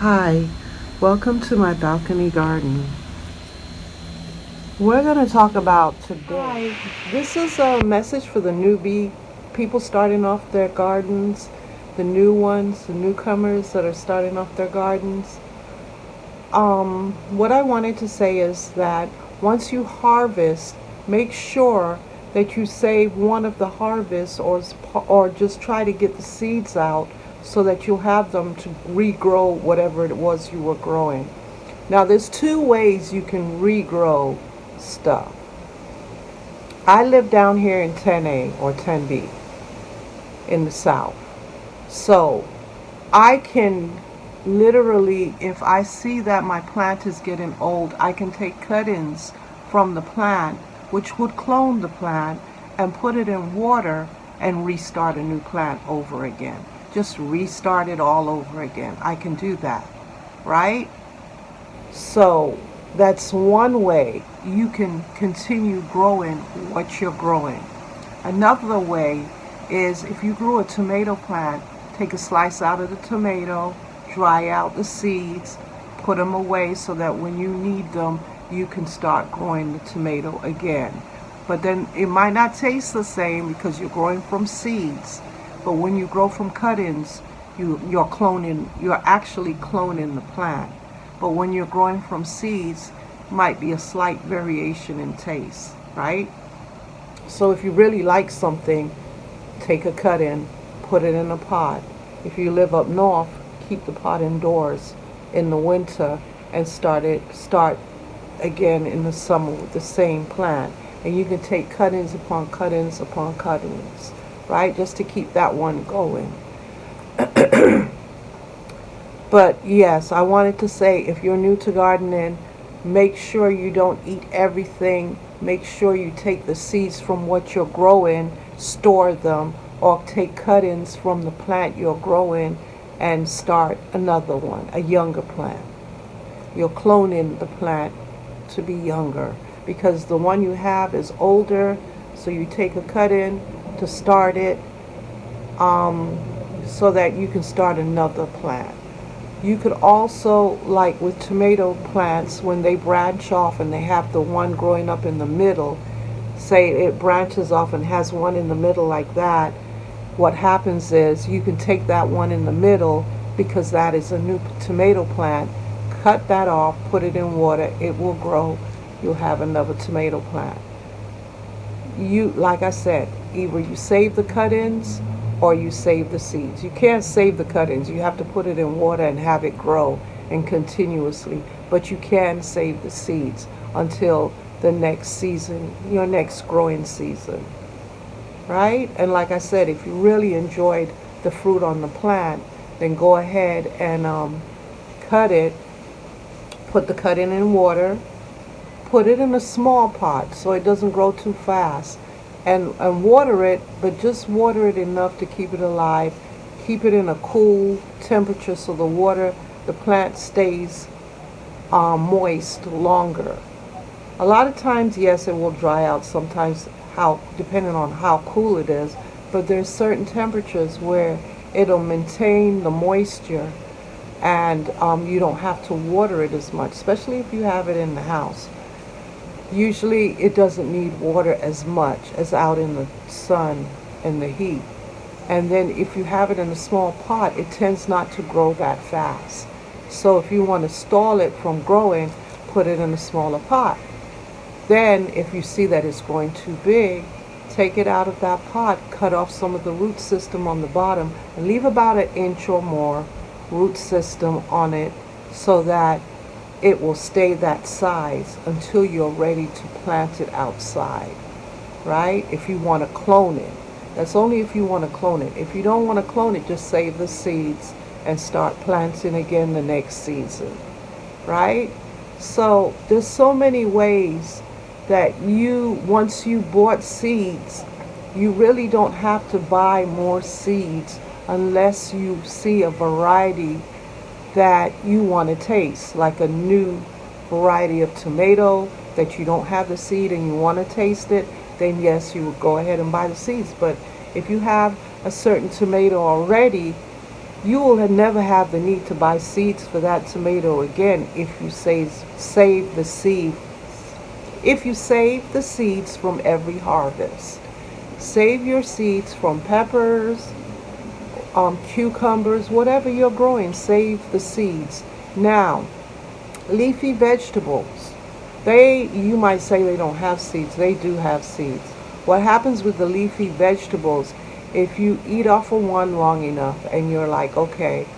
Hi, welcome to my balcony garden. We're going to talk about today. Hi, this is a message for the newbie, people starting off their gardens, the new ones, the newcomers that are starting off their gardens. What I wanted to say is that once you harvest, make sure that you save one of the harvests or just try to get the seeds out so that you'll have them to regrow whatever it was you were growing. Now, there's two ways you can regrow stuff. I live down here in 10A or 10B in the south. So I can literally, if I see that my plant is getting old, I can take cuttings from the plant, which would clone the plant, and put it in water and restart a new plant over again. Just restart it all over again. I can do that, right? So that's one way you can continue growing what you're growing. Another way is if you grew a tomato plant, take a slice out of the tomato, dry out the seeds, put them away so that when you need them, you can start growing the tomato again. But then it might not taste the same because you're growing from seeds. But when you grow from cuttings, you're actually cloning the plant. But when you're growing from seeds, might be a slight variation in taste, right? So if you really like something, take a cutting, put it in a pot. If you live up north, keep the pot indoors in the winter and start again in the summer with the same plant. And you can take cuttings upon cuttings upon cuttings, right? Just to keep that one going. But yes, I wanted to say if you're new to gardening, make sure you don't eat everything. Make sure you take the seeds from what you're growing, store them, or take cuttings from the plant you're growing and start another one, a younger plant. You're cloning the plant to be younger because the one you have is older, so you take a cutting to start it so that you can start another plant. You could also, like with tomato plants, when they branch off and they have the one growing up in the middle, say it branches off and has one in the middle like that, what happens is you can take that one in the middle because that is a new tomato plant, cut that off, put it in water, it will grow, you'll have another tomato plant. Like I said, either you save the cuttings or you save the seeds. You can't save the cuttings. You have to put it in water and have it grow and continuously. But you can save the seeds until the next season, your next growing season. Right? And like I said, if you really enjoyed the fruit on the plant, then go ahead and cut it, put the cutting in water, put it in a small pot so it doesn't grow too fast. And water it, but just water it enough to keep it alive. Keep it in a cool temperature so the plant stays moist longer. A lot of times, yes, it will dry out. Sometimes, depending on how cool it is, but there's certain temperatures where it'll maintain the moisture, and you don't have to water it as much, especially if you have it in the house. Usually it doesn't need water as much as out in the sun and the heat. And then if you have it in a small pot, it tends not to grow that fast. So if you want to stall it from growing, put it in a smaller pot. Then if you see that it's growing too big, take it out of that pot, cut off some of the root system on the bottom, and leave about an inch or more root system on it so that it will stay that size until you're ready to plant it outside, right? If you want to clone it. That's only if you want to clone it. If you don't want to clone it, just save the seeds and start planting again the next season, right? So there's so many ways that once you bought seeds, you really don't have to buy more seeds unless you see a variety that you want to taste, like a new variety of tomato that you don't have the seed and you want to taste it, then yes, you would go ahead and buy the seeds. But if you have a certain tomato already You will never have the need to buy seeds for that tomato again if you save the seed. If you save the seeds from every harvest. Save your seeds from peppers, cucumbers, whatever you're growing, save the seeds. Now, leafy vegetables, you might say they don't have seeds. They do have seeds. What happens with the leafy vegetables, if you eat off of one long enough and you're like, okay,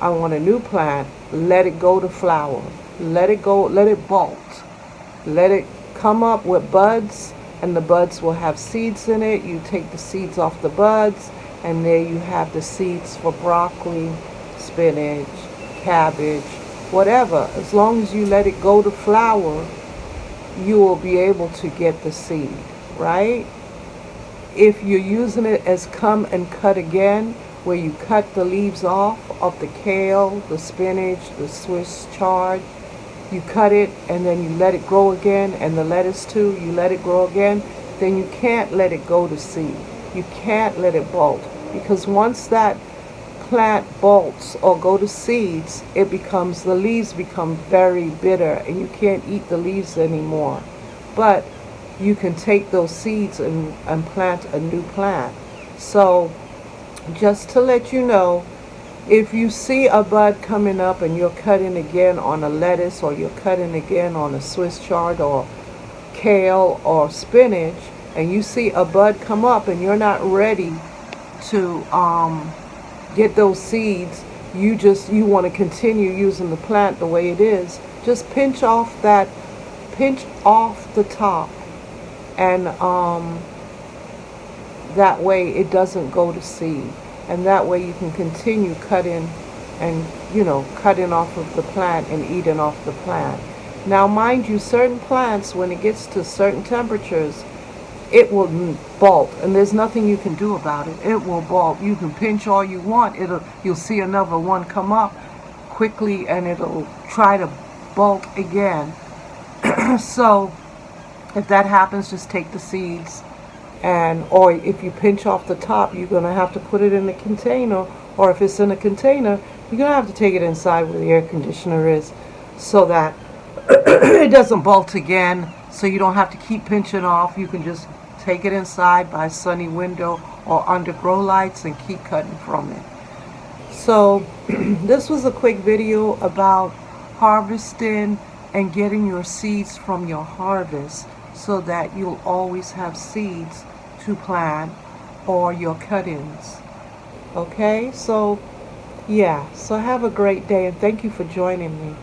I want a new plant, let it go to flower. Let it go, let it bolt. Let it come up with buds, and the buds will have seeds in it. You take the seeds off the buds, and there you have the seeds for broccoli, spinach, cabbage, whatever. As long as you let it go to flower, you will be able to get the seed, right? If you're using it as come and cut again, where you cut the leaves off of the kale, the spinach, the Swiss chard, you cut it and then you let it grow again, and the lettuce too, you let it grow again, then you can't let it go to seed. You can't let it bolt, because once that plant bolts or go to seeds, the leaves become very bitter and you can't eat the leaves anymore. But you can take those seeds and plant a new plant. So just to let you know, if you see a bud coming up and you're cutting again on a lettuce, or you're cutting again on a Swiss chard or kale or spinach, and you see a bud come up and you're not ready to get those seeds, you want to continue using the plant the way it is, just pinch off the top, and that way it doesn't go to seed, and that way you can continue cutting and cutting off of the plant and eating off the plant. Now mind you, certain plants, when it gets to certain temperatures, it will bolt, and there's nothing you can do about it. It will bolt. You can pinch all you want. You'll see another one come up quickly and it'll try to bolt again. So if that happens, just take the seeds, or if you pinch off the top, you're going to have to put it in a container, or if it's in a container, you're going to have to take it inside where the air conditioner is, so that it doesn't bolt again, so you don't have to keep pinching off. You can just take it inside by a sunny window or under grow lights and keep cutting from it. So this was a quick video about harvesting and getting your seeds from your harvest, so that you'll always have seeds to plant or your cuttings. Okay, so yeah, so have a great day, and thank you for joining me.